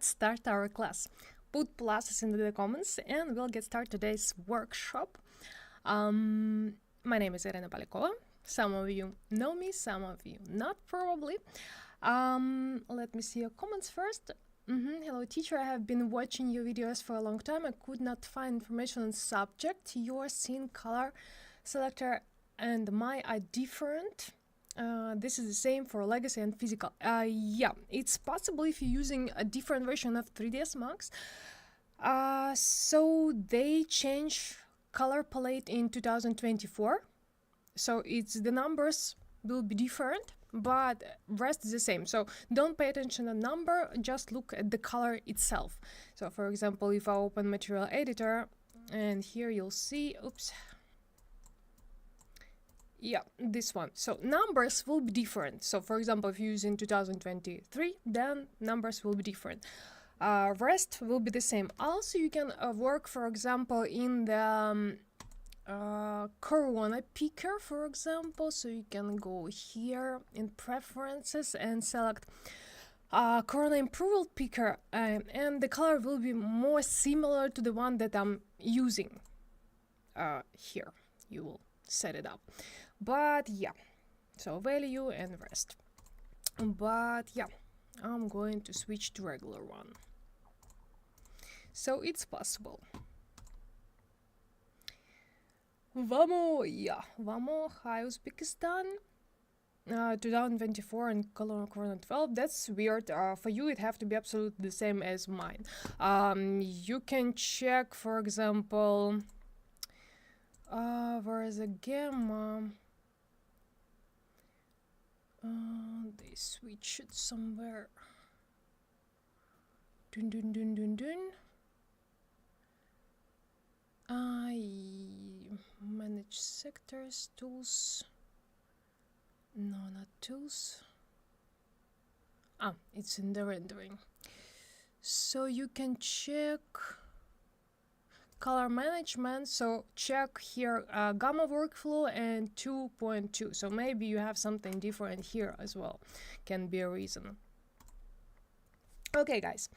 start our class. Put pluses in the comments and we'll get started today's workshop. My name is Irena. Some of you know me, some of you not probably. Let me see your comments first. Hello teacher, I have been watching your videos for a long time. I could not find information on subject. Your scene color selector and my are different. This is the same for legacy and physical. Yeah, it's possible if you're using a different version of 3ds Max. So they change color palette in 2024. So it's the numbers will be different, but rest is the same. So don't pay attention to the number, just look at the color itself. So for example, if I open material editor, and here you'll see, oops. Yeah, this one. So numbers will be different. So for example, if you're using 2023, then numbers will be different. Rest will be the same. Also, you can work, for example, in the Corona picker, for example. So you can go here in preferences and select Corona improved picker, and the color will be more similar to the one that I'm using. Here you will set it up. But yeah, so value and rest. But yeah, I'm going to switch to regular one. So it's possible. Vamo, yeah, Vamo, hi Uzbekistan. 2024 and Corona 12. That's weird. For you, it have to be absolutely the same as mine. You can check, for example, where is the gamma? They switch it somewhere. Dun dun dun dun dun. Manage sectors, tools. No, not tools. It's in the rendering. So you can check color management. So check here gamma workflow and 2.2. So maybe you have something different here as well. Can be a reason. Okay, guys.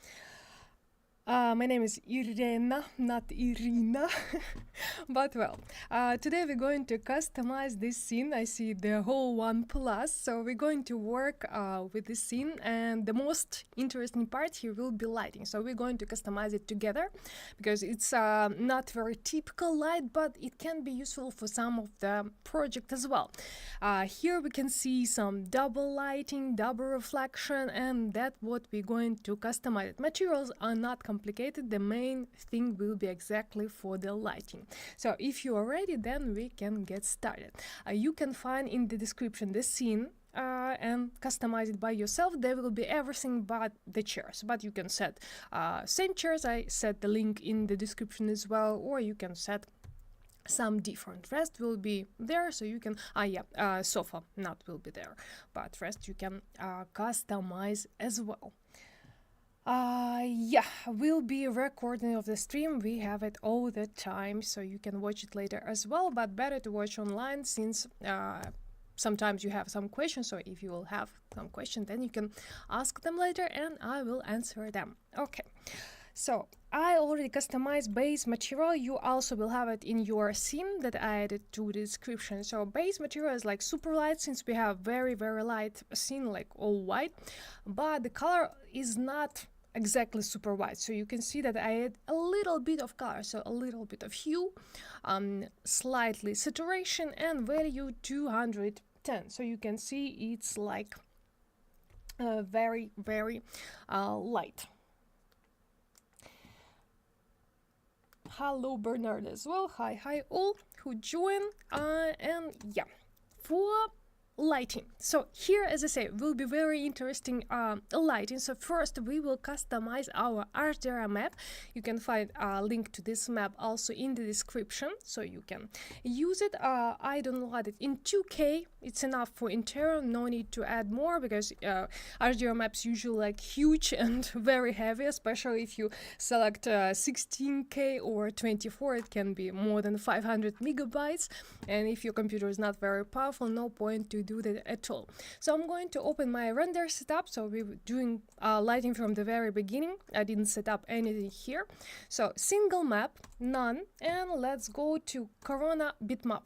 My name is Irena, not Irina. But well, today we're going to customize this scene. I see the whole one plus, so we're going to work with this scene, and the most interesting part here will be lighting. So we're going to customize it together because it's not very typical light, but it can be useful for some of the project as well. Here we can see some double lighting, double reflection, and that's what we're going to customize. Materials are not complicated. The main thing will be exactly for the lighting. So if you are ready, then we can get started. You can find in the description the scene and customize it by yourself. There will be everything but the chairs, but you can set same chairs. I set the link in the description as well, or you can set some different. Rest will be there, so you can sofa not will be there, but rest you can customize as well. Yeah, we'll be recording of the stream. We have it all the time, so you can watch it later as well, but better to watch online since sometimes you have some questions. So if you will have some questions, then you can ask them later and I will answer them. Okay, so I already customized base material. You also will have it in your scene that I added to the description. So base material is like super light, since we have very light scene, like all white, but the color is not exactly super white. So you can see that I add a little bit of color, so a little bit of hue, slightly saturation, and value 210. So you can see it's like very light. Hello Bernard as well. Hi all who join. And yeah, for lighting. So here, as I say, will be very interesting lighting. So first we will customize our HDRI map. You can find a link to this map also in the description, so you can use it. I downloaded it in 2K. It's enough for interior, no need to add more, because HDRI maps usually like huge and very heavy, especially if you select 16K or 24, it can be more than 500 megabytes. And if your computer is not very powerful, no point to do that at all. So I'm going to open my render setup. So we were doing lighting from the very beginning. I didn't set up anything here. So single map, none, and let's go to Corona bitmap.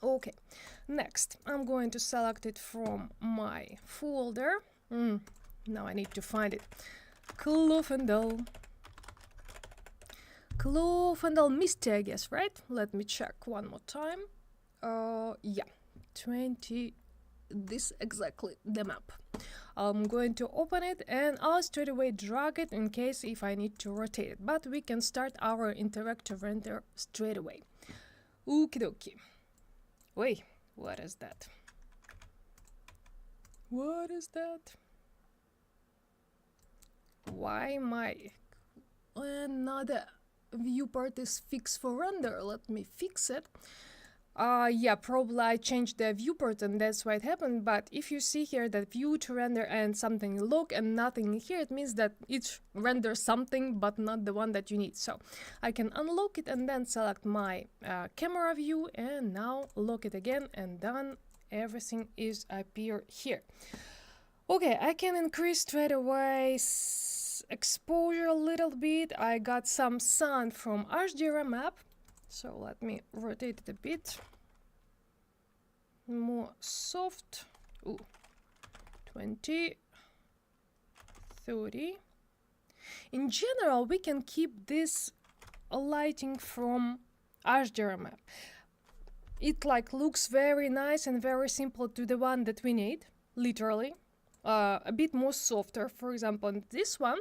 Okay, next I'm going to select it from my folder. Now I need to find it. Klofendal Misty, I guess, right? Let me check one more time. Yeah, 20. This exactly the map. I'm going to open it and I'll straight away drag it in case if I need to rotate it. But we can start our interactive render straight away. Okie dokie. Wait, what is that? What is that? Why my another viewport is fixed for render? Let me fix it. Yeah, probably I changed the viewport and that's why it happened. But if you see here that view to render and something look and nothing here, it means that it renders something but not the one that you need. So I can unlock it and then select my camera view and now lock it again and done. Everything is appear here. Okay, I can increase straight away exposure a little bit. I got some sun from HDRI map. So let me rotate it a bit more soft. Ooh, 20, 30. In general, we can keep this lighting from HDRI map. It like looks very nice and very simple to the one that we need, literally. A bit more softer, for example, in this one,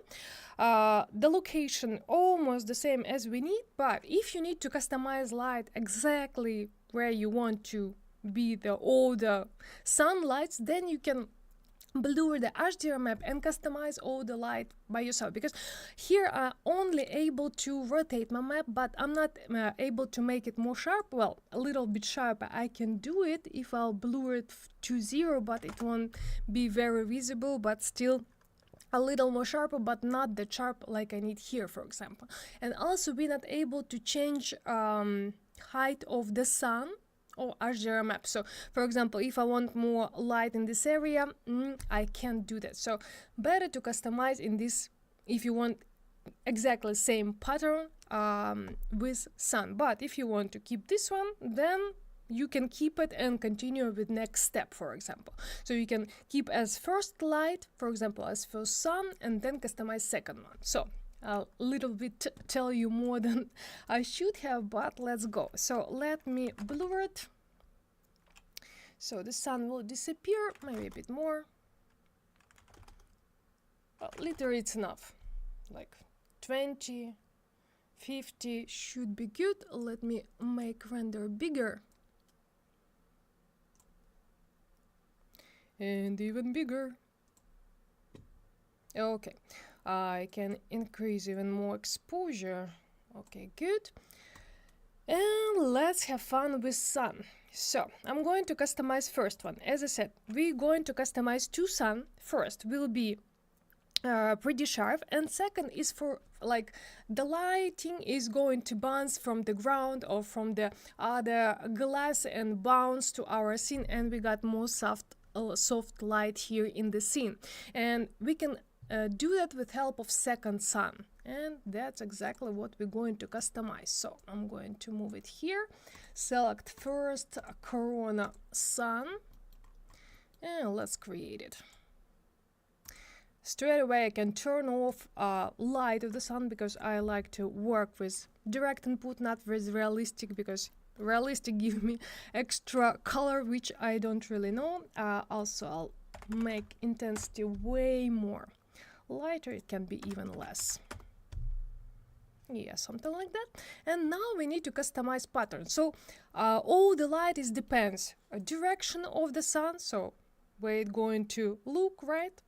the location almost the same as we need, but if you need to customize light exactly where you want to be all the sunlights, then you can blur the HDR map and customize all the light by yourself, because here I'm only able to rotate my map, but I'm not able to make it more sharp. Well, a little bit sharper I can do it if I'll blur it to 0, but it won't be very visible, but still a little more sharper, but not that sharp like I need here, for example. And also we're not able to change height of the sun or HDR map. So for example, if I want more light in this area, I can't do that. So better to customize in this if you want exactly same pattern with sun. But if you want to keep this one, then you can keep it and continue with next step, for example. So you can keep as first light, for example, as first sun, and then customize second one. So a little bit tell you more than I should have, but let's go. So let me blur it. So the sun will disappear, maybe a bit more. Well, literally it's enough. Like 20, 50 should be good. Let me make render bigger. And even bigger. Okay. I can increase even more exposure. Okay, good. And let's have fun with sun. So I'm going to customize first one. As I said, we're going to customize two sun. First will be pretty sharp, and second is for like the lighting is going to bounce from the ground or from the other glass and bounce to our scene, and we got more soft light here in the scene, and we can do that with help of second sun, and that's exactly what we're going to customize. So I'm going to move it here, select first Corona sun, and let's create it. Straight away I can turn off light of the sun, because I like to work with direct input, not with realistic, because realistic give me extra color which I don't really know. Also I'll make intensity way more lighter, it can be even less. Yeah, something like that. And now we need to customize pattern. So all the light is depends a direction of the sun, so where it's going to look, right?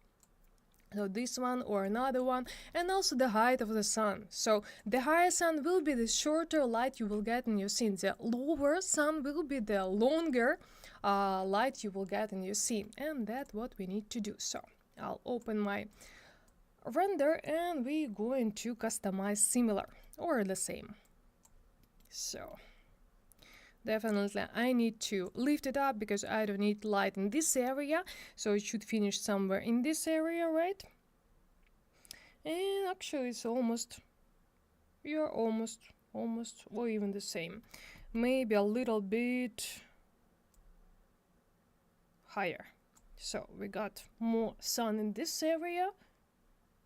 So this one or another one, and also the height of the sun. So the higher sun will be the shorter light you will get in your scene. The lower sun will be the longer light you will get in your scene, and that's what we need to do. So I'll open my render and we're going to customize similar or the same. So Definitely, I need to lift it up because I don't need light in this area, so it should finish somewhere in this area, right? And actually it's almost, you're almost, or even the same. Maybe a little bit higher. So we got more sun in this area,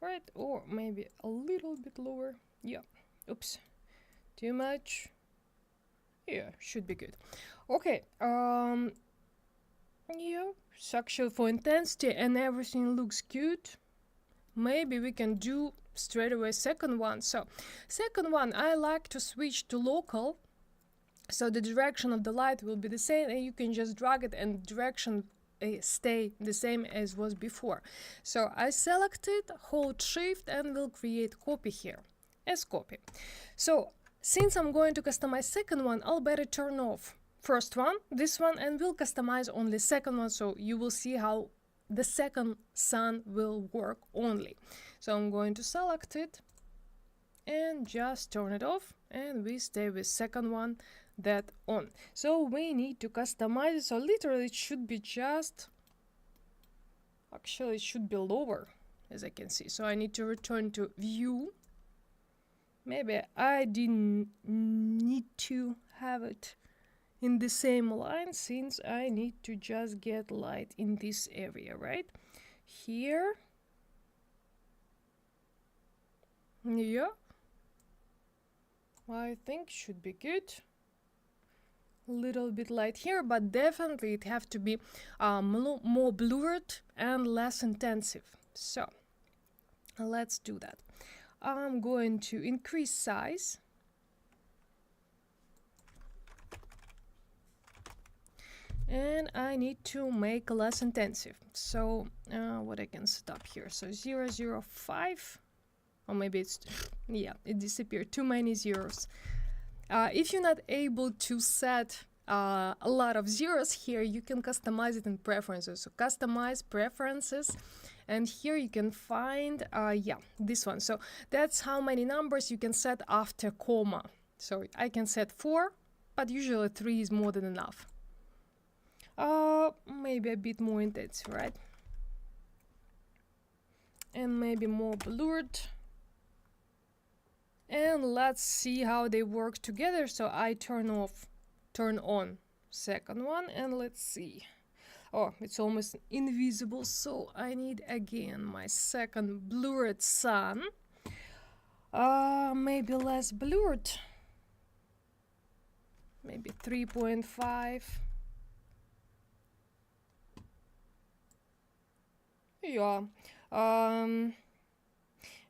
right? Or maybe a little bit lower. Yeah, oops, too much. Yeah, should be good. Okay, yeah, so actually for intensity and everything looks good. Maybe we can do straight away second one. So second one, I like to switch to local, so the direction of the light will be the same and you can just drag it and direction stay the same as was before. So I select it, hold shift, and will create copy here as copy. So since I'm going to customize second one, I'll better turn off first one, this one, and will customize only second one, so you will see how the second sun will work only. So I'm going to select it and just turn it off, and we stay with second one that on. So we need to customize it, so literally it should be just, actually it should be lower, as I can see. So I need to return to view. Maybe I didn't need to have it in the same line, since I need to just get light in this area, right? Here. Yeah. I think should be good. Little bit light here, but definitely it have to be more blurred and less intensive. So let's do that. I'm going to increase size. And I need to make less intensive. So what I can set up here, so 0.05, or maybe it's, yeah, it disappeared, too many zeros. If you're not able to set a lot of zeros here, you can customize it in preferences. So customize preferences, and here you can find, yeah, this one. So that's how many numbers you can set after comma. So I can set 4, but usually 3 is more than enough. Maybe a bit more intense, right? And maybe more blurred. And let's see how they work together. So I turn on second one, and let's see. Oh, it's almost invisible, so I need again my second blurred sun. Maybe less blurred. Maybe 3.5. Yeah.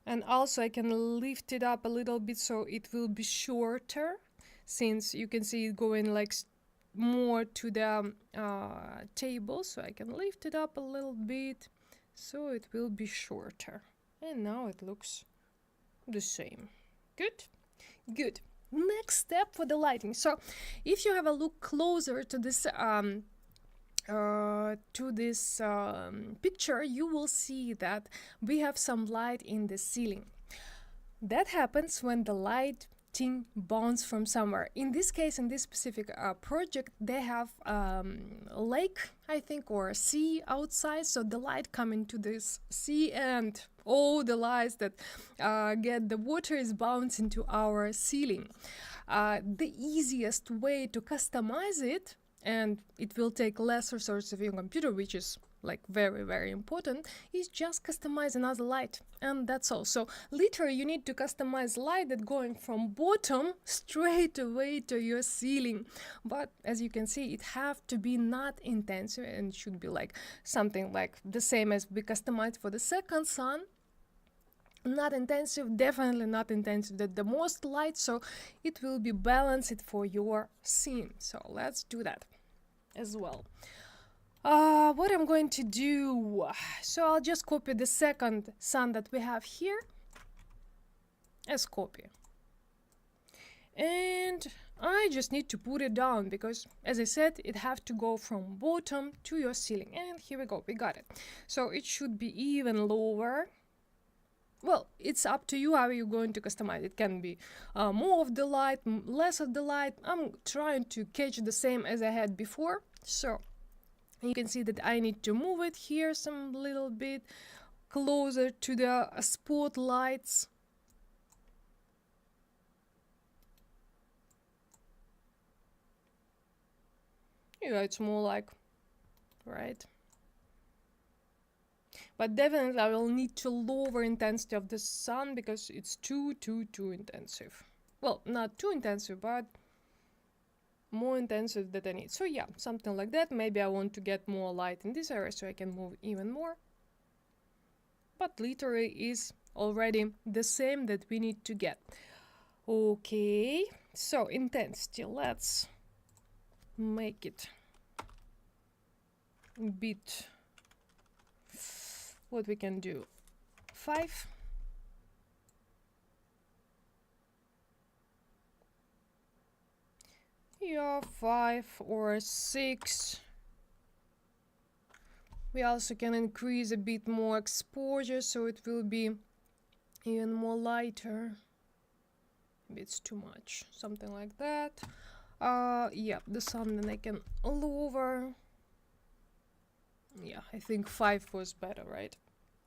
And also I can lift it up a little bit so it will be shorter, since you can see it going like more to the table. So I can lift it up a little bit so it will be shorter. And now it looks the same. Good? Good. Next step for the lighting. So if you have a look closer to this picture, you will see that we have some light in the ceiling. That happens when the lighting bounces from somewhere. In this case, in this specific project, they have a lake, I think, or a sea outside, so the light come into this sea, and all the lights that get the water is bounced into our ceiling. The easiest way to customize it, and it will take less resources of your computer, which is like very, very important, is just customize another light, and that's all. So literally you need to customize light that going from bottom straight away to your ceiling. But as you can see, it have to be not intensive, and should be like something like the same as we customized for the second sun. Not intensive, definitely not intensive, that the most light, so it will be balanced for your scene. So let's do that as well. What I'm going to do, so I'll just copy the second sun that we have here as copy, and I just need to put it down because, as I said, it have to go from bottom to your ceiling. And here we go, we got it. So it should be even lower. well, it's up to you how you're going to customize. It can be more of the light, less of the light. I'm trying to catch the same as I had before. So you can see that I need to move it here some little bit closer to the spotlights. Yeah, it's more like, right? But definitely I will need to lower intensity of the sun because it's too intensive. Well, not too intensive, but more intensive than I need. So yeah, something like that. Maybe I want to get more light in this area so I can move even more. But literally is already the same that we need to get. Okay, so intensity, let's make it a bit, what we can do, 5. Yeah, 5 or 6. We also can increase a bit more exposure so it will be even more lighter. Maybe it's too much, something like that. Yeah, the sun, then I can lower. Yeah, I think 5 was better, right?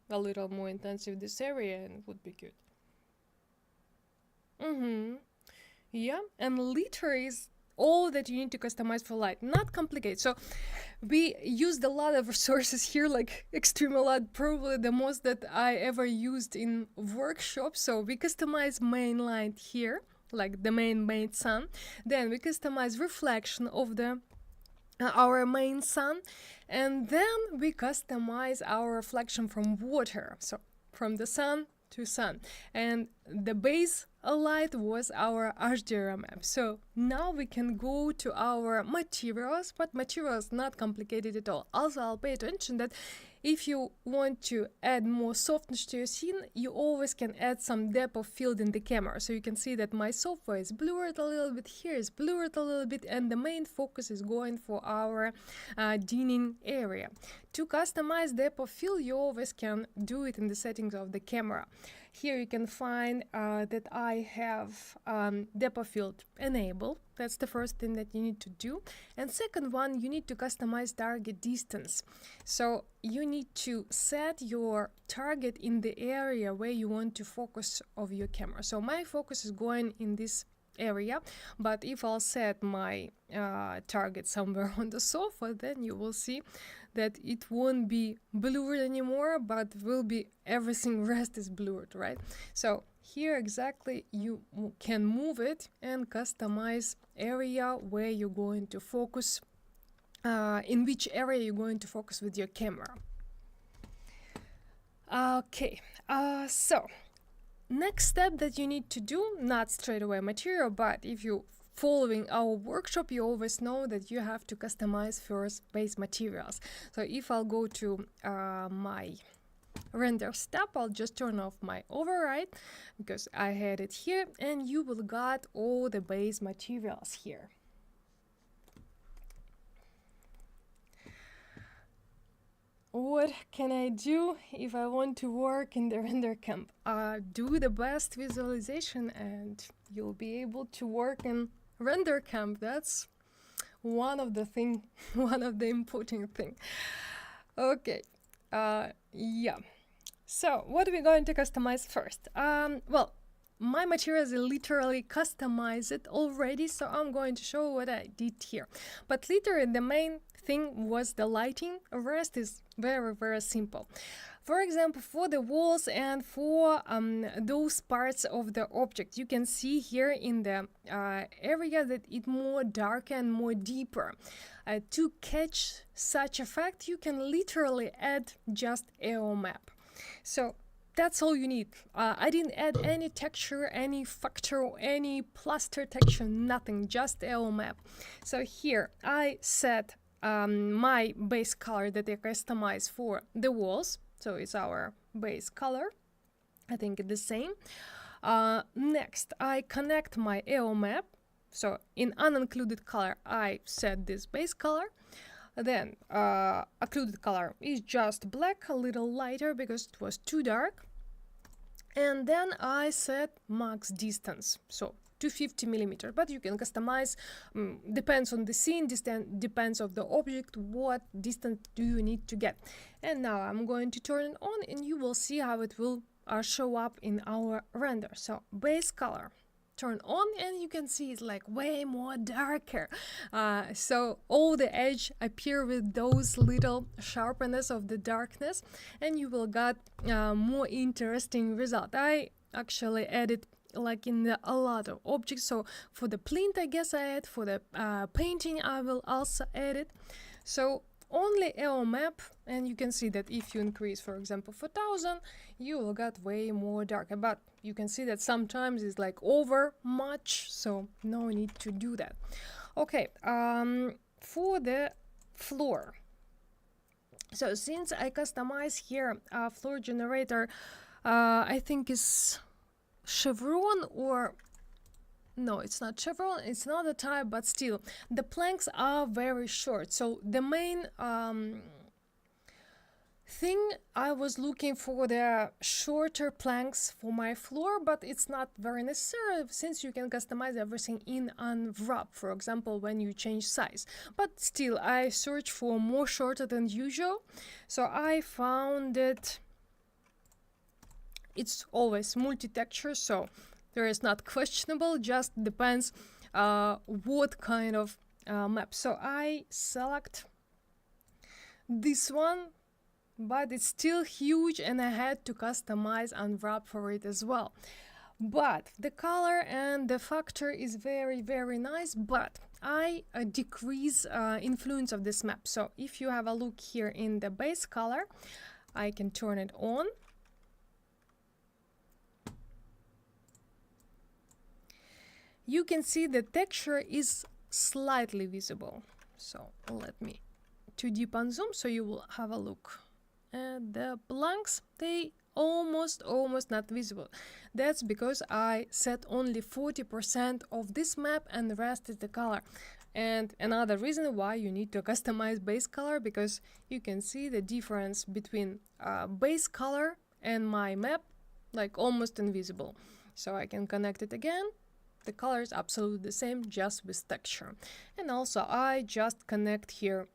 A little more intensive this area and it would be good. Yeah, and liter is all that you need to customize for light, not complicated. So we used a lot of resources here, like extreme a lot, probably the most that I ever used in workshop. So we customize main light here, like the main sun. Then we customize reflection of the our main sun, and then we customize our reflection from water, so from the sun to sun, and the base light was our HDRI map. So now we can go to our materials, but materials not complicated at all. Also, I'll pay attention that if you want to add more softness to your scene, you always can add some depth of field in the camera. So you can see that my software is blurred a little bit, here is blurred a little bit, and the main focus is going for our dinning area. To customize depth of field, you always can do it in the settings of the camera. Here you can find that I have depth of field enabled. That's the first thing that you need to do. And second one, you need to customize target distance. So you need to set your target in the area where you want to focus of your camera. So my focus is going in this area, but if I'll set my target somewhere on the sofa, then you will see that it won't be blurred anymore, but will be everything rest is blurred, right? So here exactly you can move it and customize area where you're going to focus, in which area you're going to focus with your camera. Okay, so next step that you need to do, not straight away material, but if you following our workshop, you always know that you have to customize first base materials. So if I'll go to my render step, I'll just turn off my override because I had it here, and you will got all the base materials here. What can I do if I want to work in the render camp? Do the best visualization and you'll be able to work in render camp. That's one of the important thing. Okay, yeah. So what are we going to customize first? Well, my materials are literally customized already, so I'm going to show what I did here. But literally the main thing was the lighting. The rest is very simple. For example, for the walls and for those parts of the object, you can see here in the area that it's more dark and more deeper. To catch such effect, you can literally add just AO map. So that's all you need. I didn't add any texture, any factor, any plaster texture, nothing, just AO map. So here I set my base color that I customize for the walls. So it's our base color. I think it's the same. Next, I connect my AO map. So in unincluded color, I set this base color. Then occluded color is just black, a little lighter because it was too dark. And then I set max distance, so 250 millimeter, but you can customize, depends on the scene, depends on the object, what distance do you need to get. And now I'm going to turn it on and you will see how it will show up in our render. So base color, turn on, and you can see it's like way more darker, so all the edge appear with those little sharpness of the darkness, and you will get more interesting result. I actually added like in a lot of objects, so for the plinth I guess I add, for the painting I will also add it. So only AO map, and you can see that if you increase, for example, 4000, you will get way more darker, but you can see that sometimes it's like over much, so no need to do that. Okay, for the floor, so since I customize here a floor generator, I think is chevron, or no, it's not chevron, it's not a type, but still the planks are very short. So the main thing, I was looking for the shorter planks for my floor, but it's not very necessary since you can customize everything in unwrap, for example, when you change size. But still I search for more shorter than usual, so I found it. It's always multi-texture, so there is not questionable, just depends what kind of map. So I select this one, but it's still huge and I had to customize and wrap for it as well. But the color and the factor is very, very nice, but I decrease influence of this map. So if you have a look here in the base color, I can turn it on. You can see the texture is slightly visible. So let me to deep unzoom so you will have a look. And the blanks, they almost not visible. That's because I set only 40% of this map and the rest is the color. And another reason why you need to customize base color, because you can see the difference between base color and my map, like almost invisible. So I can connect it again. The color is absolutely the same, just with texture. And also I just connect here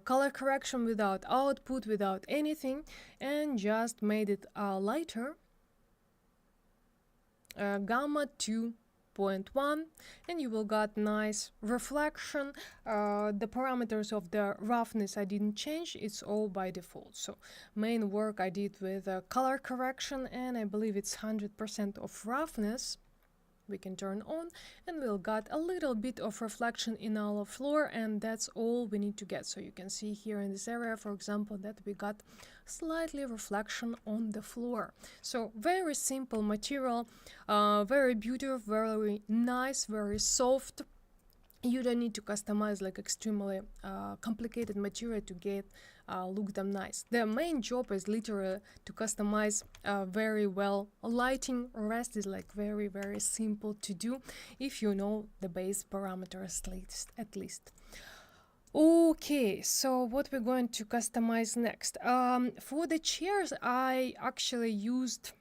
color correction without output, without anything, and just made it lighter, gamma 2.1, and you will get nice reflection. The parameters of the roughness I didn't change, it's all by default. So main work I did with color correction, and I believe it's 100% of roughness. We can turn on and we'll get a little bit of reflection in our floor, and that's all we need to get. So you can see here in this area, for example, that we got slightly reflection on the floor. So very simple material, very beautiful, very nice, very soft. You don't need to customize like extremely complicated material to get look them nice. The main job is literally to customize very well lighting. Rest is like very, very simple to do if you know the base parameters at least. Okay, so what we're going to customize next. For the chairs, I actually used,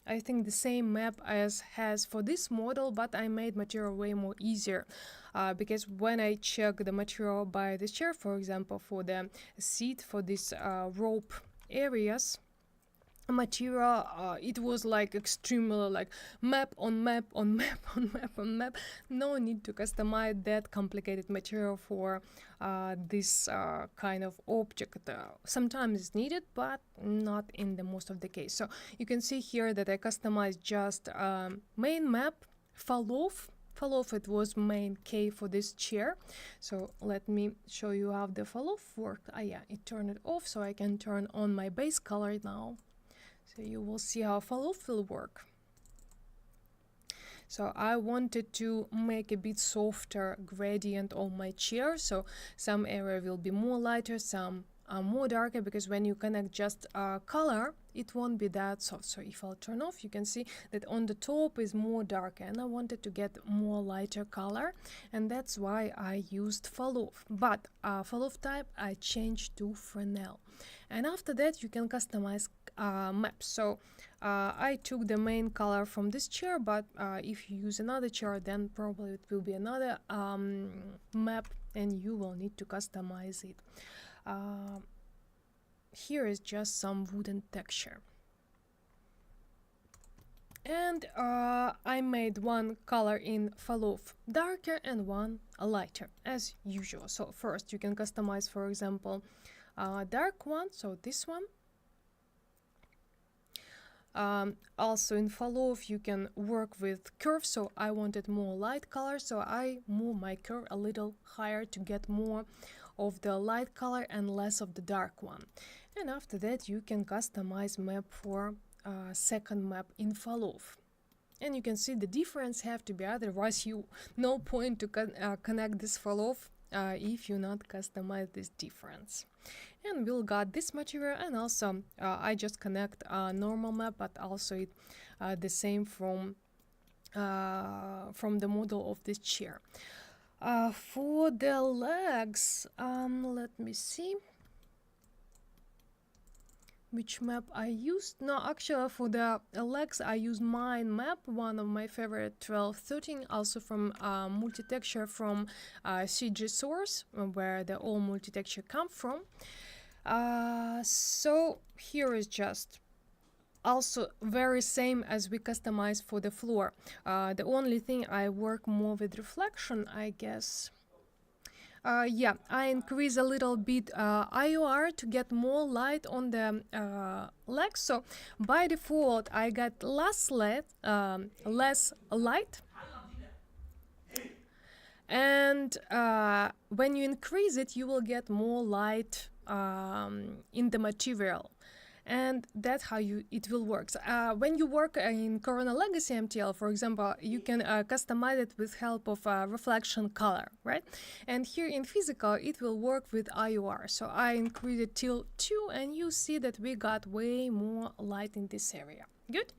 I think, the same map as has for this model, but I made material way more easier. Because when I check the material by the chair, for example, for the seat, for this rope areas, material, it was like extremely like map on map on map on map on map. No need to customize that complicated material for this kind of object. Sometimes it's needed, but not in the most of the case. So you can see here that I customized just main map, fall off, it was main K for this chair. So let me show you how the fall off worked. Yeah, it turned it off, so I can turn on my base color now. So you will see how fall off will work. So I wanted to make a bit softer gradient on my chair, so some area will be more lighter, some more darker, because when you connect just color, it won't be that soft. So if I'll turn off, you can see that on the top is more darker, and I wanted to get more lighter color, and that's why I used fall off. But fall off type I changed to Fresnel. And after that you can customize maps. So I took the main color from this chair, but if you use another chair, then probably it will be another map, and you will need to customize it. Here is just some wooden texture. And I made one color in fall off darker and one lighter, as usual. So first you can customize, for example, dark one, so this one. Also in fall off you can work with curves, so I wanted more light color, so I move my curve a little higher to get more of the light color and less of the dark one. And after that you can customize map for second map in fall off. And you can see the difference have to be, otherwise you no point to connect this fall off if you not customize this difference. And we'll got this material, and also I just connect a normal map, but also it the same from the model of this chair. For the legs, let me see which map I used. No, actually for the legs I used mine map, one of my favorite 1213, also from multi-texture from CG source, where the all multi-texture come from. So here is just also very same as we customized for the floor. The only thing I work more with reflection, I guess. Yeah, I increase a little bit IOR to get more light on the legs. So by default, I got less light, and when you increase it, you will get more light in the material. And that's how it will work. So, when you work in Corona Legacy MTL, for example, you can customize it with help of reflection color, right? And here in physical, it will work with IOR. So I increase it till 2, and you see that we got way more light in this area. Good.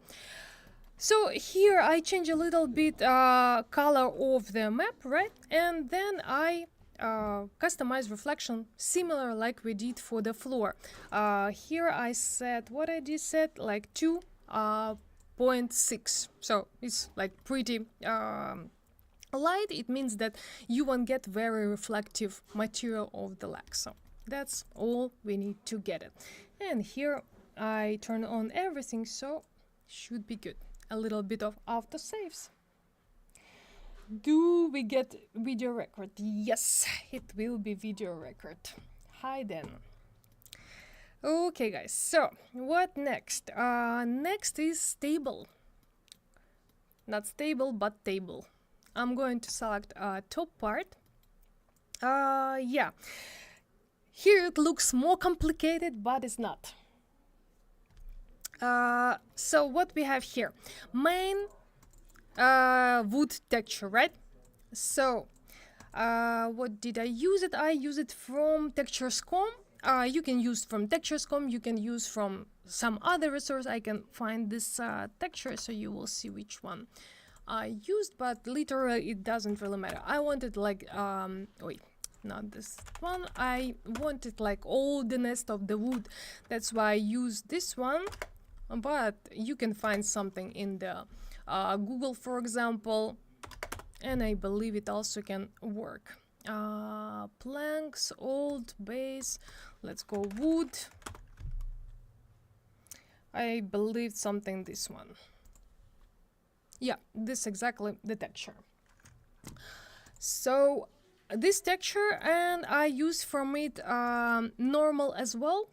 So here I change a little bit color of the map, right? And then I customize reflection similar like we did for the floor. Here I set what I did set like 2.6, so it's like pretty light. It means that you won't get very reflective material of the leg. So that's all we need to get it. And here I turn on everything, so should be good. A little bit of autosaves. Do we get video record? Yes, it will be video record. Hi then. Okay guys, so what next? Next is stable. Not stable, but table. I'm going to select top part. Yeah. Here it looks more complicated, but it's not. So what we have here? Main wood texture, right? So what did I use it? I use it from textures.com. You can use from textures.com, you can use from some other resource. I can find this texture, so you will see which one I used, but literally it doesn't really matter. I wanted like wait, not this one. I wanted like all the nest of the wood, that's why I used this one. But you can find something in the Google, for example, and I believe it also can work. Planks, old base, let's go wood. I believe something this one. Yeah, this exactly the texture. So this texture, and I use from it normal as well,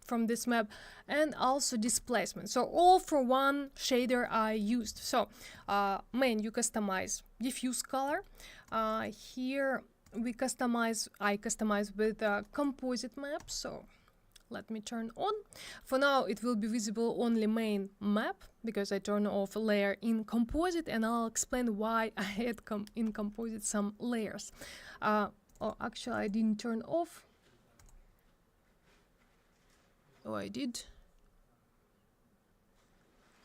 from this map, and also displacement. So all for one shader I used. So main, you customize diffuse color. Here I customize with a composite map. So let me turn on. For now it will be visible only main map, because I turn off a layer in composite, and I'll explain why I had in composite some layers. Oh, actually I didn't turn off. Oh, I did.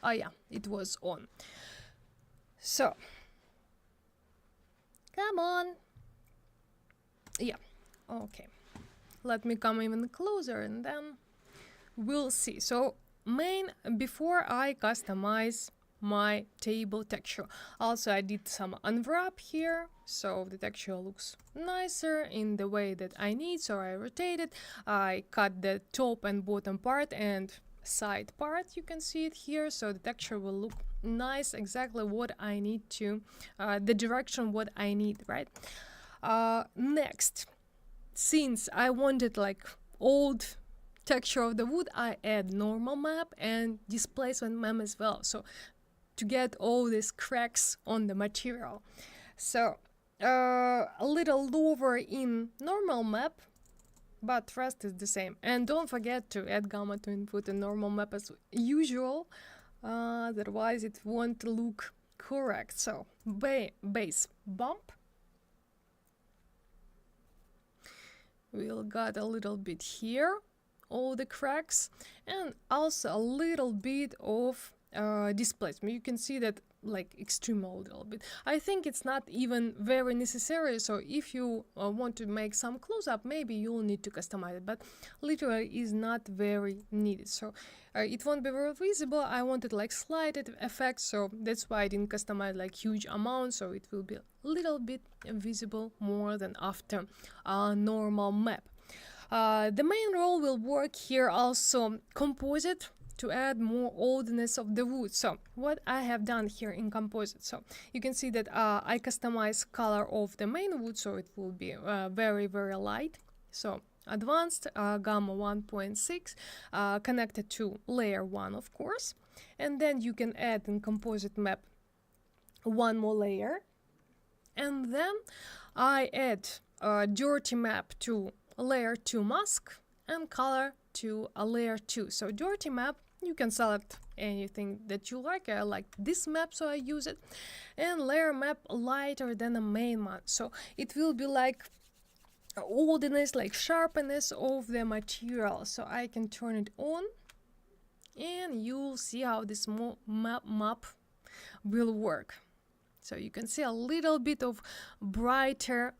Oh yeah, it was on. So, come on. Yeah, okay. Let me come even closer and then we'll see. So, before I customize my table texture. Also, I did some unwrap here, so the texture looks nicer in the way that I need. So I rotated, I cut the top and bottom part and side part, you can see it here, so the texture will look nice, exactly what I need to, the direction what I need, right? Next, since I wanted like old texture of the wood, I add normal map and displacement map as well, so to get all these cracks on the material. So a little lower in normal map, but rest is the same. And don't forget to add gamma to input a normal map as usual, otherwise it won't look correct. So base bump, we'll got a little bit here, all the cracks, and also a little bit of displacement. You can see that like extreme a little bit. I think it's not even very necessary, so if you want to make some close-up, maybe you'll need to customize it, but literally is not very needed, so it won't be very visible. I wanted like slight effect, so that's why I didn't customize like huge amounts, so it will be a little bit visible more than after a normal map. The main role will work here also composite, to add more oldness of the wood. So what I have done here in composite, so you can see that I customize color of the main wood, so it will be very light. So advanced gamma 1.6 connected to layer 1, of course, and then you can add in composite map one more layer, and then I add a dirty map to layer 2 mask and color to a layer 2. So dirty map, you can select anything that you like. I like this map, so I use it. And layer map lighter than the main one, so it will be like oldness, like sharpness of the material. So I can turn it on and you'll see how this map will work. So you can see a little bit of brighter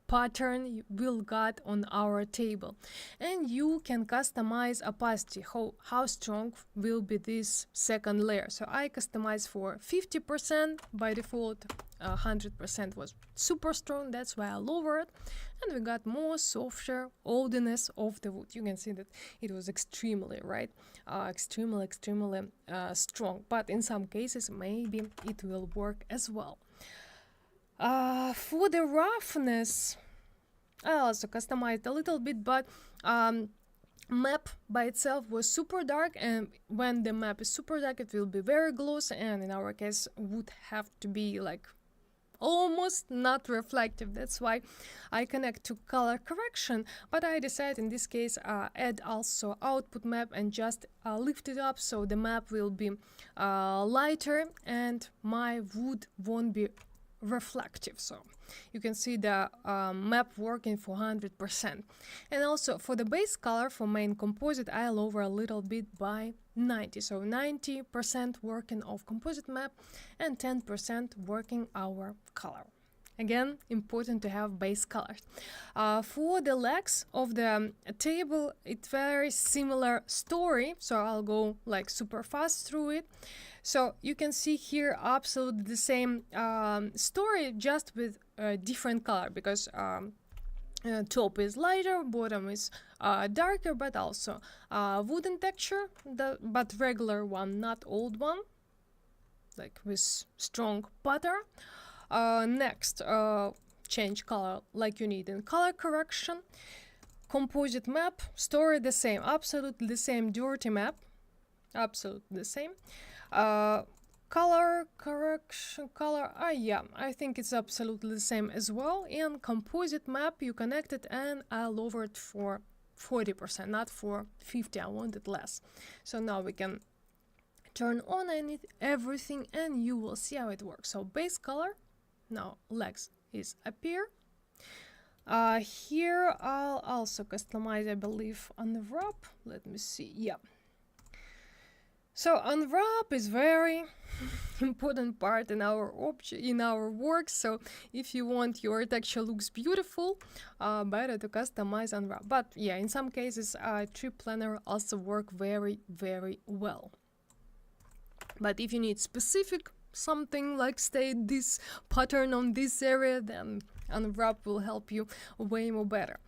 pattern will got on our table, and you can customize opacity, how strong will be this second layer. So I customize for 50% by default. 100% was super strong, that's why I lowered, and we got more softer oldness of the wood. You can see that it was extremely extremely strong, but in some cases maybe it will work as well. For the roughness, I also customized a little bit, but map by itself was super dark, and when the map is super dark it will be very glossy, and in our case would have to be like almost not reflective. That's why I connect to color correction, but I decided in this case add also output map and just lift it up, so the map will be lighter and my wood won't be reflective. So you can see the map working for 100%. And also for the base color for main composite, I lower a little bit by 90, so 90% working of composite map and 10% working our color. Again, important to have base colors. For the legs of the table, it's very similar story, so I'll go like super fast through it. So you can see here absolutely the same story, just with a different color, because top is lighter, bottom is darker, but also wooden texture, but regular one, not old one, like with strong pattern. Next, change color like you need in color correction. Composite map, story the same, absolutely the same. Dirty map, absolutely the same. Color correction, yeah, I think it's absolutely the same as well. And composite map, you connect it, and I lowered for 40%, not for 50. I wanted less. So now we can turn on everything and you will see how it works. So base color, now legs is appear. Here I'll also customize, I believe, unwrap. Let me see. Yeah. So unwrap is very important part in our work. So if you want your texture looks beautiful, better to customize unwrap. But yeah, in some cases, trip planner also work very, very well. But if you need specific something like stay this pattern on this area, then unwrap will help you way more better.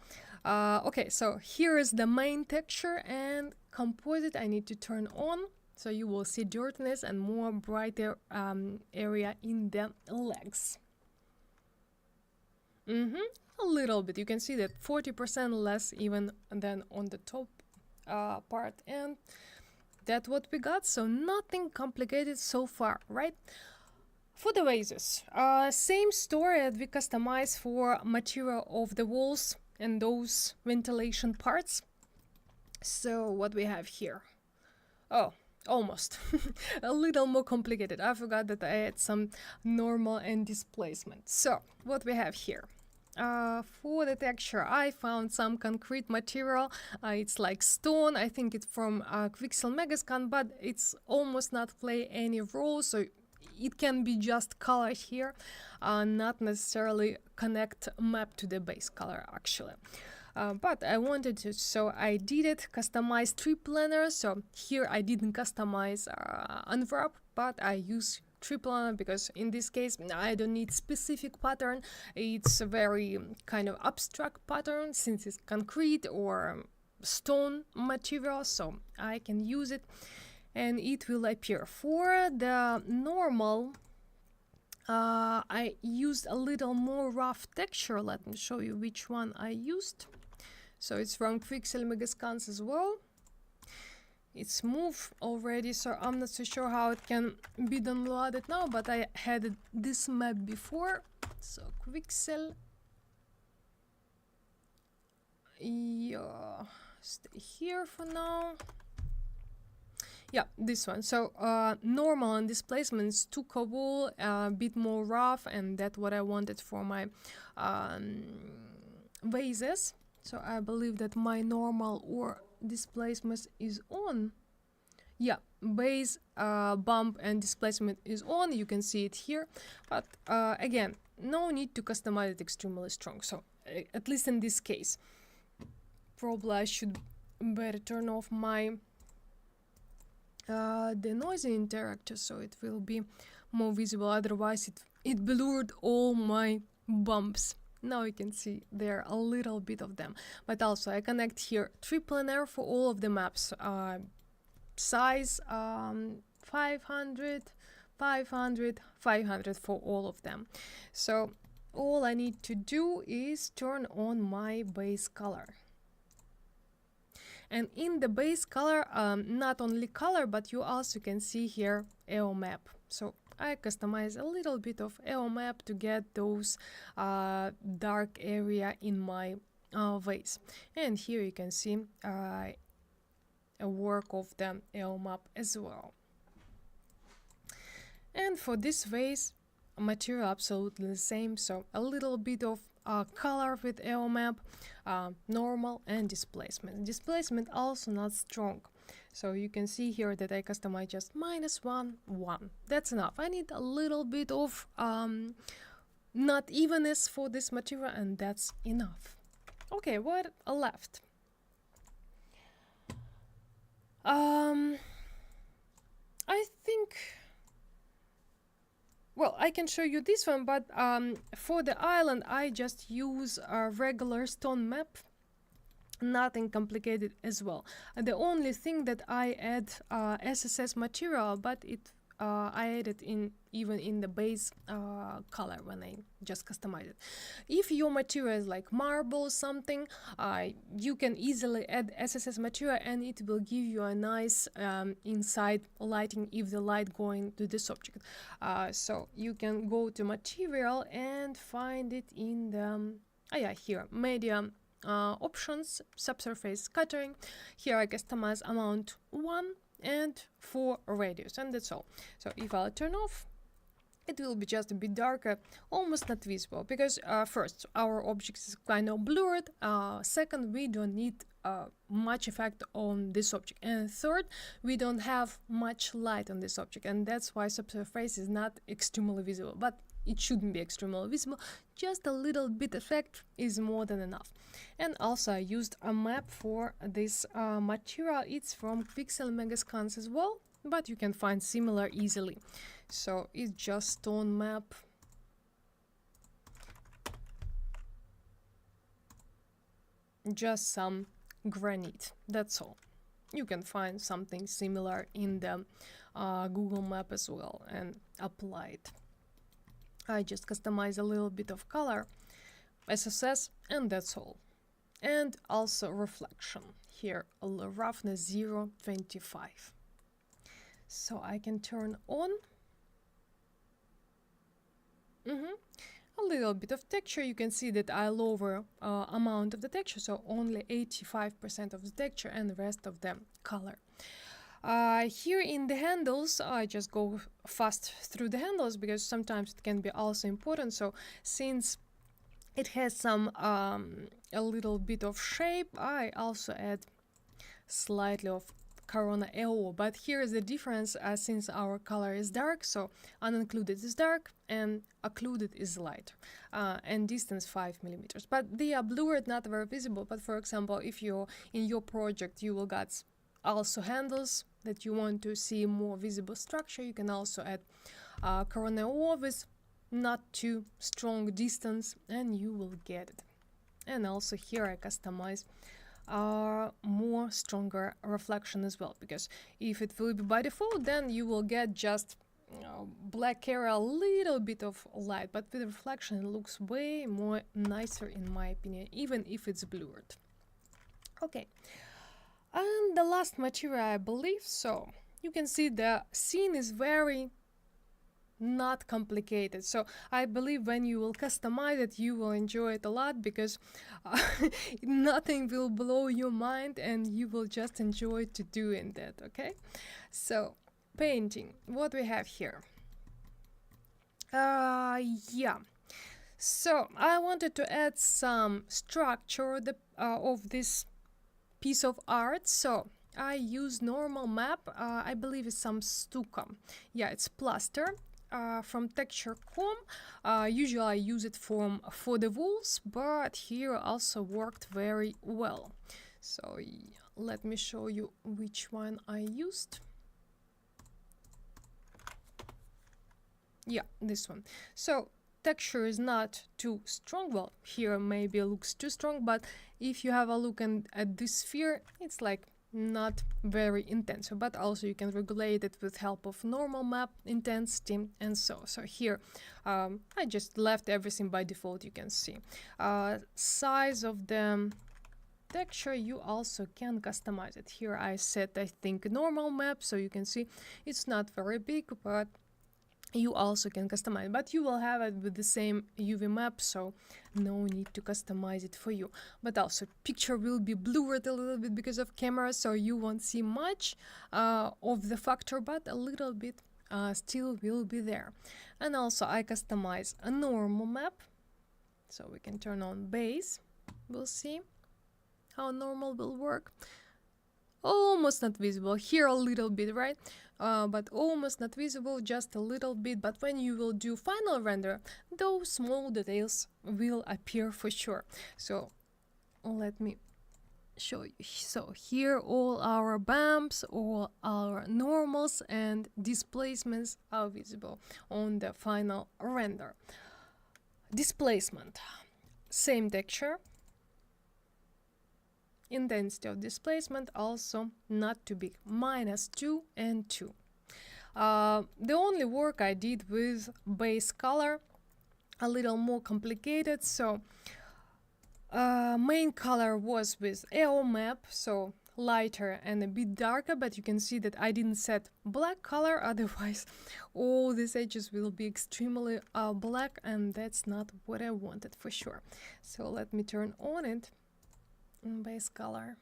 Okay, so here is the main texture, and composite I need to turn on. So you will see dirtiness and more brighter area in the legs. A little bit. You can see that 40% less even than on the top part. And that's what we got. So nothing complicated so far, right? For the vases, same story that we customize for material of the walls and those ventilation parts. So what we have here? Oh, almost a little more complicated. I forgot that I had some normal and displacement. So what we have here, for the texture I found some concrete material. It's like stone. I think it's from Quixel Megascan, but it's almost not play any role, so it can be just color here, not necessarily connect map to the base color actually. But I wanted to, so I did it, customize trip planner. So here I didn't customize unwrap, but I use trip planner because in this case I don't need specific pattern. It's a very kind of abstract pattern since it's concrete or stone material, so I can use it and it will appear. For the normal, I used a little more rough texture. Let me show you which one I used. So it's from Quixel Megascans as well. It's smooth already, so I'm not so sure how it can be downloaded now, but I had this map before. So Quixel, yeah, stay here for now. Yeah, this one. So normal and displacement is too cool, a bit more rough, and that's what I wanted for my vases. So I believe that my normal or displacement is on. Yeah, base, bump and displacement is on. You can see it here. But again, no need to customize it extremely strong. So at least in this case, probably I should better turn off my the noisy interactor so it will be more visible. Otherwise it blurred all my bumps. Now you can see there a little bit of them. But also I connect here trip planner for all of the maps. Size 500, 500, 500 for all of them. So all I need to do is turn on my base color. And in the base color, not only color, but you also can see here EO map. So I customize a little bit of EO map to get those dark area in my vase. And here you can see a work of the EO map as well. And for this vase, material absolutely the same. So a little bit of color with EO map, normal and displacement. Displacement also not strong. So you can see here that I customize just -1, 1. That's enough. I need a little bit of not evenness for this material, and that's enough. Okay, what left? I think, well, I can show you this one, but for the island I just use a regular stone map. Nothing complicated as well. The only thing that I add SSS material, but I added even in the base color when I just customized it. If your material is like marble something, you can easily add SSS material and it will give you a nice inside lighting if the light going to this object. So you can go to material and find it in the here media options, subsurface scattering. Here I customize amount 1 and 4 radius, and that's all. So if I'll turn off, it will be just a bit darker, almost not visible, because first, our object is kind of blurred, second, we don't need much effect on this object, and third, we don't have much light on this object, and that's why subsurface is not extremely visible, but it shouldn't be extremely visible, just a little bit effect is more than enough. And also I used a map for this material. It's from Pixel Megascans as well, but you can find similar easily. So it's just stone map. Just some granite, that's all. You can find something similar in the Google map as well and apply it. I just customize a little bit of color, SSS, and that's all. And also reflection. Here, roughness 0.25. So I can turn on. A little bit of texture. You can see that I lower amount of the texture, so only 85% of the texture and the rest of the color. Here in the handles, I just go fast through the handles because sometimes it can be also important. So since it has some a little bit of shape, I also add slightly of Corona AO, but here is the difference since our color is dark, so unincluded is dark and occluded is light, and distance 5 millimeters. But they are blurred, not very visible. But for example, if you're in your project, you will got also handles that you want to see more visible structure, you can also add Corona AO with not too strong distance, and you will get it. And also here I customize more stronger reflection as well, because if it will be by default, then you will get just black area, a little bit of light, but with reflection it looks way more nicer in my opinion, even if it's blurred. Okay, and the last material, I believe, so you can see the scene is very not complicated, so I believe when you will customize it you will enjoy it a lot, because nothing will blow your mind and you will just enjoy to doing that. Okay, so painting, what we have here, yeah, so I wanted to add some structure of this piece of art, so I use normal map, I believe it's some stucco, yeah, it's plaster, from texture.com. Usually I use it for the walls, but here also worked very well. So let me show you which one I used. Yeah, this one. So texture is not too strong. Well, here maybe it looks too strong, but if you have a look at this sphere, it's like not very intense, but also you can regulate it with help of normal map intensity. And so here I just left everything by default. You can see size of the texture, you also can customize it. Here I set, I think, normal map, so you can see it's not very big, but you also can customize, but you will have it with the same UV map, so no need to customize it for you. But also picture will be blurred a little bit because of camera, so you won't see much of the factor, but a little bit still will be there. And also I customize a normal map, so we can turn on base. We'll see how normal will work. Almost not visible here, a little bit, right? But almost not visible, just a little bit. But when you will do final render, those small details will appear for sure. So let me show you. So here all our bumps, all our normals and displacements are visible on the final render. Displacement, same texture. Intensity of displacement also not too big, -2 and 2. The only work I did with base color, a little more complicated, so main color was with AO map, so lighter and a bit darker, but you can see that I didn't set black color, otherwise all these edges will be extremely black, and that's not what I wanted for sure. So let me turn on it. Base color,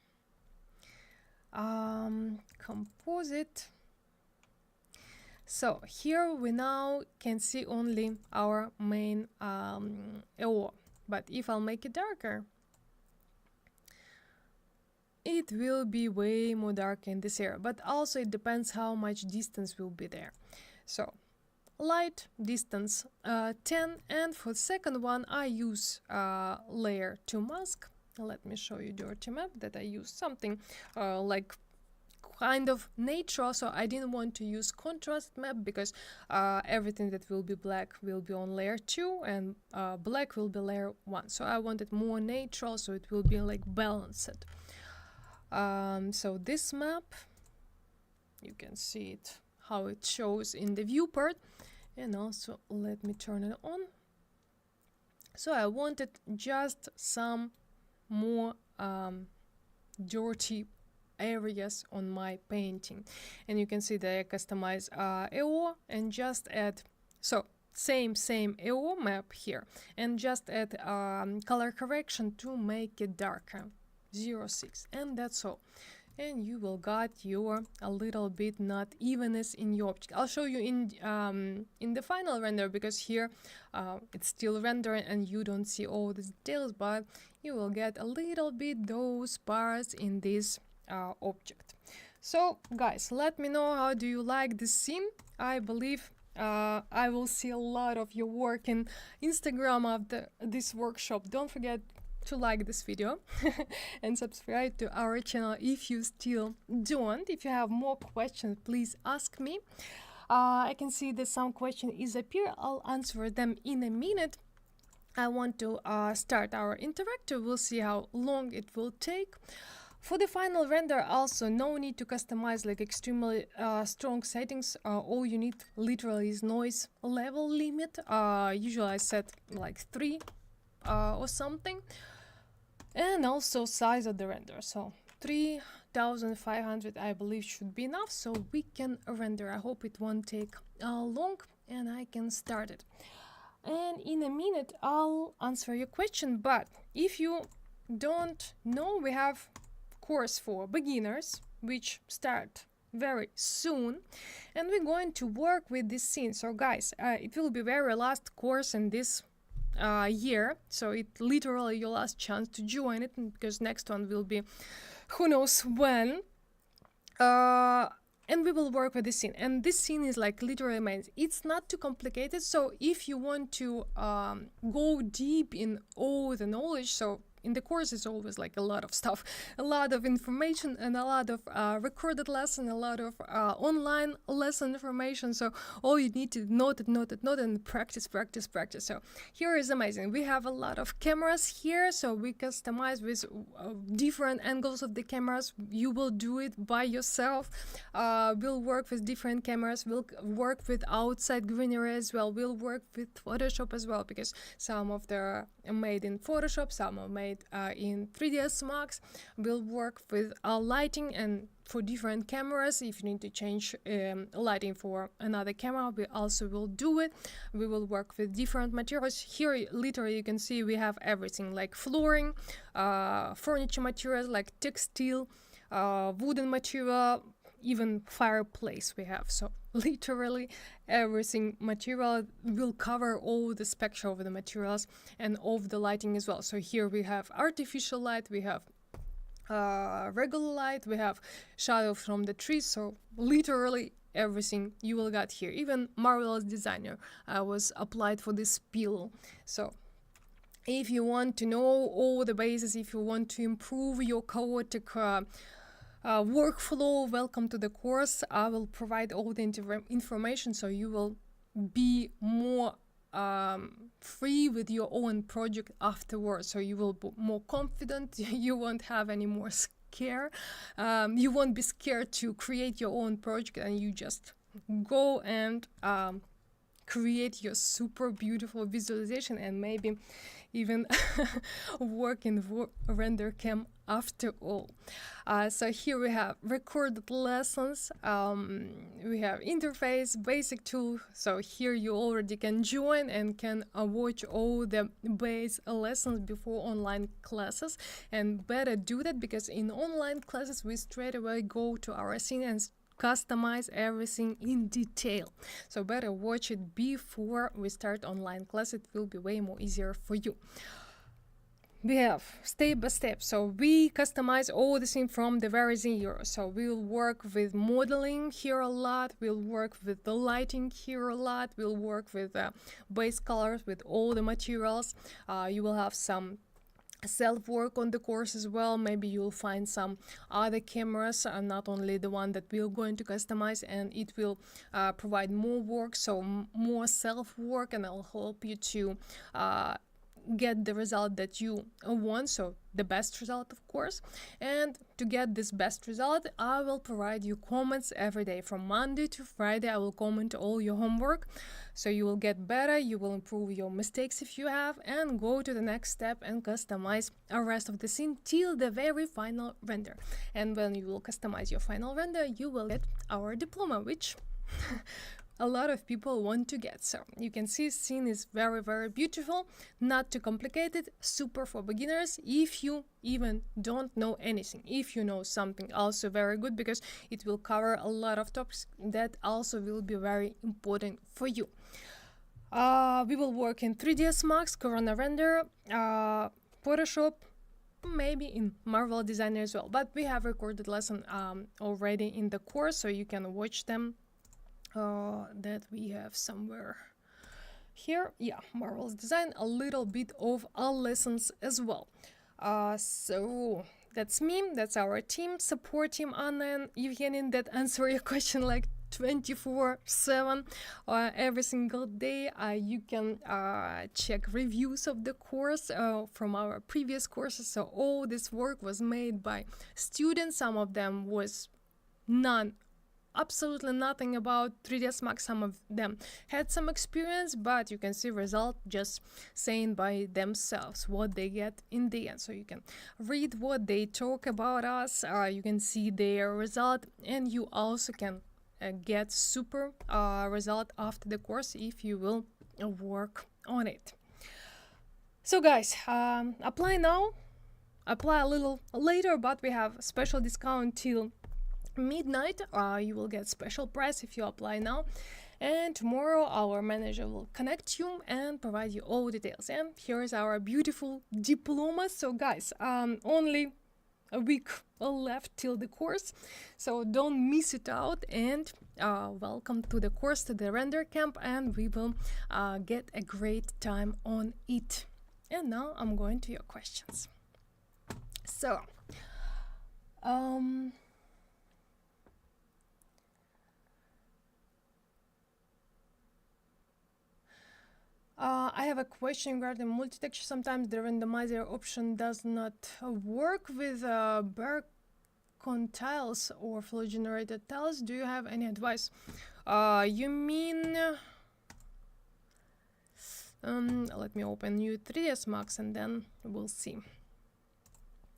composite, So here we now can see only our main AO, but if I'll make it darker, it will be way more dark in this area, but also it depends how much distance will be there. So light distance 10, and for the second one I use layer to mask. Let me show you dirty map that I use something like kind of natural, so I didn't want to use contrast map because everything that will be black will be on layer 2 and black will be layer 1, so I wanted more natural, so it will be like balanced. So this map, you can see it how it shows in the viewport, and also let me turn it on. So I wanted just some more dirty areas on my painting, and you can see that I customize AO and just add, so same AO map here, and just add color correction to make it darker, 0.6, and that's all. And you will got your a little bit not evenness in your object. I'll show you in the final render, because here it's still rendering and you don't see all the details, but you will get a little bit those parts in this object. So guys, let me know how do you like this scene. I believe I will see a lot of your work in Instagram after this workshop. Don't forget to like this video and subscribe to our channel if you still don't. If you have more questions, please ask me. I can see that some question is appear. I'll answer them in a minute. I want to start our interactive. We'll see how long it will take. For the final render, also no need to customize like extremely strong settings. All you need literally is noise level limit. Usually I set like 3 or something. And also size of the render, so 3500 I believe should be enough, so we can render. I hope it won't take long and I can start it. And in a minute I'll answer your question, but if you don't know, we have course for beginners which start very soon, and we're going to work with this scene. So guys, it will be very last course in this year, so it literally your last chance to join it, because next one will be who knows when, and we will work with this scene, and this scene is like literally amazing. It's not too complicated, so if you want to go deep in all the knowledge, so in the course is always like a lot of stuff, a lot of information, and a lot of recorded lesson, a lot of online lesson information. So all you need to note it, and practice. So here is amazing. We have a lot of cameras here, so we customize with different angles of the cameras. You will do it by yourself. We'll work with different cameras. We'll work with outside greenery as well. We'll work with Photoshop as well, because some of them are made in Photoshop, some are made in 3ds Max. We'll work with lighting, and for different cameras, if you need to change lighting for another camera, we also will do it. We will work with different materials. Here literally you can see we have everything like flooring, furniture materials like textile, wooden material, even fireplace we have. So literally everything material will cover all the spectrum of the materials and of the lighting as well. So here we have artificial light, we have regular light, we have shadow from the trees, so literally everything you will get here. Even Marvelous Designer was applied for this pillow. So if you want to know all the bases, if you want to improve your chaotic workflow, welcome to the course. I will provide all the information, so you will be more free with your own project afterwards. So you will be more confident. You won't have any more scare. You won't be scared to create your own project, and you just go and create your super beautiful visualization, and maybe even work in render.camp after all. So here we have recorded lessons, we have interface, basic tool. So here you already can join and can watch all the base lessons before online classes, and better do that, because in online classes we straight away go to our scene and customize everything in detail. So better watch it before we start online class. It will be way more easier for you. We have step by step, so we customize all the thing from the very zero. So we'll work with modeling here a lot, we'll work with the lighting here a lot, we'll work with base colors, with all the materials. You will have some self-work on the course as well. Maybe you'll find some other cameras, not only the one that we're going to customize, and it will provide more work, so more self-work, and I'll help you to get the result that you want, so the best result, of course. And to get this best result, I will provide you comments every day. From Monday to Friday, I will comment all your homework, so you will get better, you will improve your mistakes if you have, and go to the next step and customize the rest of the scene till the very final render. And when you will customize your final render, you will get our diploma, which a lot of people want to get. So you can see scene is very, very beautiful, not too complicated, super for beginners. If you even don't know anything, if you know something, also very good, because it will cover a lot of topics that also will be very important for you. We will work in 3ds Max, Corona Render, Photoshop, maybe in Marvel Designer as well, but we have recorded lesson already in the course, so you can watch them. That we have somewhere here. Yeah, Marvel's Design, a little bit of our lessons as well. So that's me, that's our team, support team, Anna and Evgeny, that answer your question like 24/7 every single day. You can check reviews of the course from our previous courses. So all this work was made by students. Some of them was absolutely nothing about 3ds Max. Some of them had some experience, but you can see result just saying by themselves what they get in the end. So you can read what they talk about us, you can see their result, and you also can get super result after the course if you will work on it. So guys, apply now, apply a little later, but we have special discount till midnight. You will get special price if you apply now, and tomorrow our manager will connect you and provide you all details. And here is our beautiful diploma. So guys, only a week left till the course, so don't miss it out, and welcome to the course, to the render camp, and we will get a great time on it. And now I'm going to your questions. So I have a question regarding multi-texture. Sometimes the randomizer option does not work with Barcon tiles or flow generated tiles. Do you have any advice? You mean... let me open new 3ds Max and then we'll see.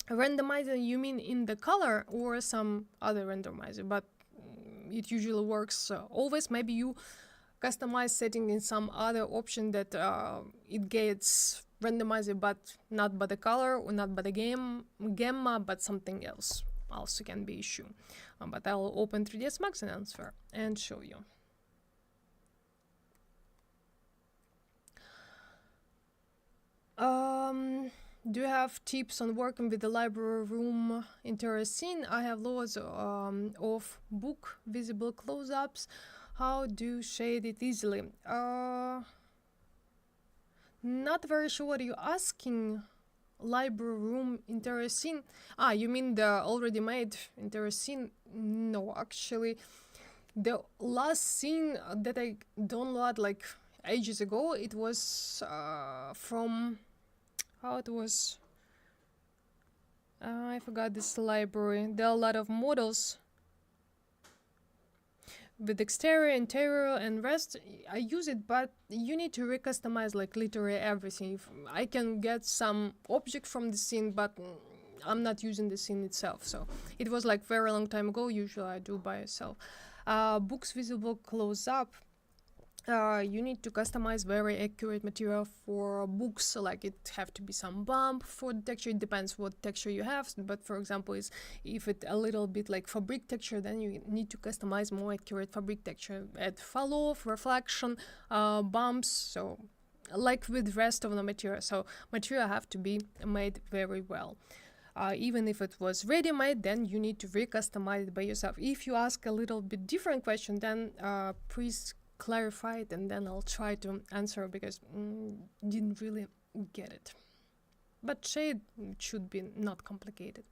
Randomizer, you mean in the color or some other randomizer? But it usually works always. Maybe you customize setting in some other option that it gets randomizer, but not by the color or not by the gamma, but something else also can be issue. But I'll open 3ds Max and answer and show you. Do you have tips on working with the library room interior scene? I have loads of book visible close-ups. How do you shade it easily? Not very sure what you're asking. Library room interior scene. You mean the already made interior scene? No, actually, the last scene that I downloaded like ages ago, it was from... how it was? I forgot this library. There are a lot of models with exterior, interior, and rest. I use it, but you need to recustomize like literally everything. If I can get some object from the scene, but I'm not using the scene itself. So it was like very long time ago. Usually I do by myself. Books visible close up. You need to customize very accurate material for books, like it have to be some bump for the texture. It depends what texture you have, but for example, if it a little bit like fabric texture, then you need to customize more accurate fabric texture, add fall off, reflection, bumps, so like with rest of the material. So material have to be made very well. Even if it was ready-made, then you need to re-customize it by yourself. If you ask a little bit different question, then please clarify it, and then I'll try to answer, because didn't really get it. But shade should be not complicated.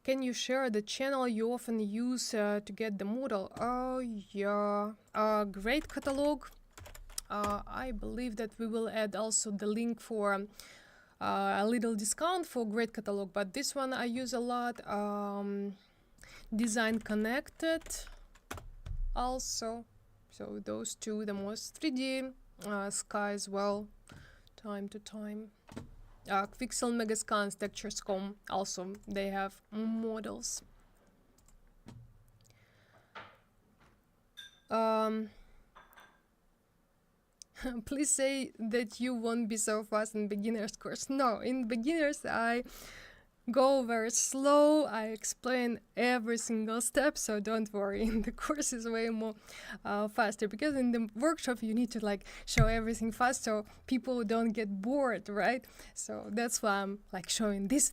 Can you share the channel you often use to get the model? Oh yeah, great catalog. I believe that we will add also the link for a little discount for great catalog, but this one I use a lot. Design Connected also, so those two the most. 3D Sky as well, time to time. Quixel Megascans, Textures.com also, they have models. Please say that you won't be so fast in beginner's course. No, in beginners I go very slow. I explain every single step, so don't worry. In the course is way more faster, because in the workshop you need to like show everything fast so people don't get bored, right? So that's why I'm like showing this,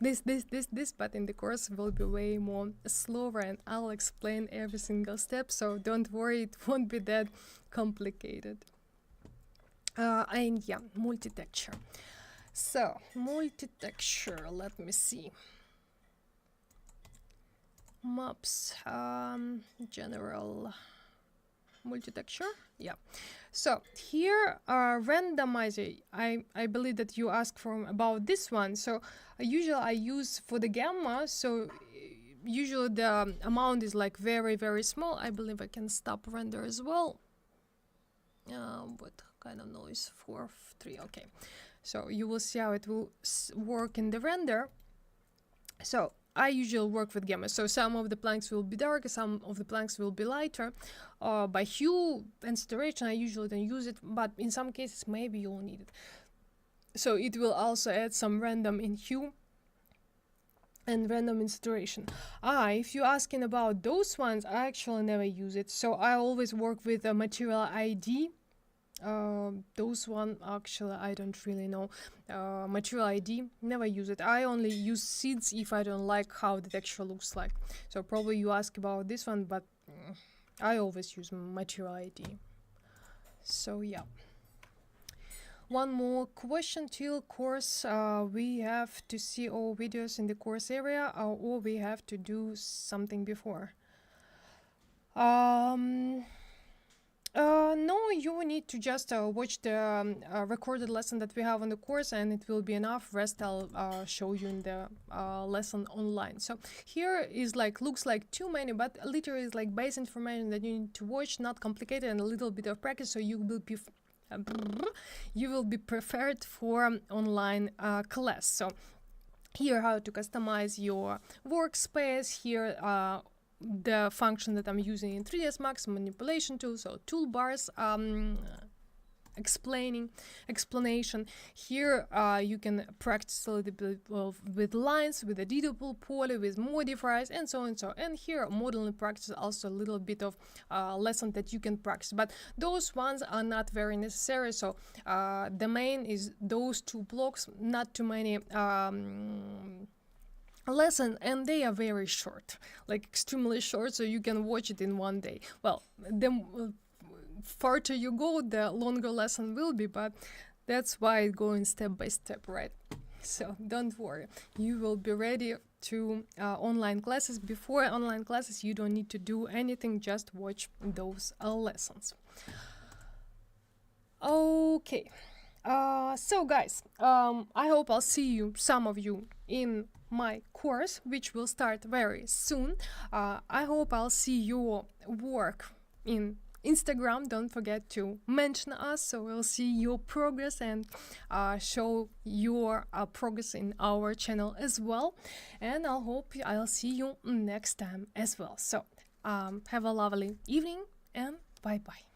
but in the course it will be way more slower, and I'll explain every single step, so don't worry, it won't be that complicated. And yeah, multi-texture. So, multi-texture, let me see. Maps, general multi-texture, yeah. So, here, randomizer, I believe that you asked about this one. So, usually I use for the gamma, so usually the amount is like very, very small. I believe I can stop render as well. What kind of noise? 4.3, okay. So you will see how it will work in the render. So I usually work with gamma. So some of the planks will be darker, some of the planks will be lighter. By hue and saturation, I usually don't use it, but in some cases maybe you'll need it. So it will also add some random in hue and random in saturation. If you're asking about those ones, I actually never use it. So I always work with a material ID. Those one actually I don't really know. Material ID, never use it. I only use seeds if I don't like how the texture looks like. So probably you ask about this one, but I always use material ID. So yeah. One more question till course. We have to see all videos in the course area, or we have to do something before. No, you need to just watch the recorded lesson that we have on the course, and it will be enough. Rest I'll show you in the lesson online. So here is like, looks like too many, but literally is like base information that you need to watch, not complicated, and a little bit of practice, so you will be prepared for online class. So here how to customize your workspace. Here the function that I'm using in 3ds Max, manipulation tool, so toolbars, explanation. Here you can practice a little bit with lines, with editable poly, with modifiers, and so on and so on. And here modeling practice, also a little bit of lesson that you can practice, but those ones are not very necessary. So the main is those two blocks, not too many lesson, and they are very short, like extremely short, so you can watch it in one day. Well, the farther you go, the longer lesson will be, but that's why it's going step by step, right? So don't worry, you will be ready to online classes. Before online classes, you don't need to do anything, just watch those lessons. Okay, so guys, I hope I'll see you, some of you, in my course, which will start very soon. I hope I'll see your work in Instagram, don't forget to mention us so we'll see your progress and show your progress in our channel as well. And I'll see you next time as well. So have a lovely evening and bye bye.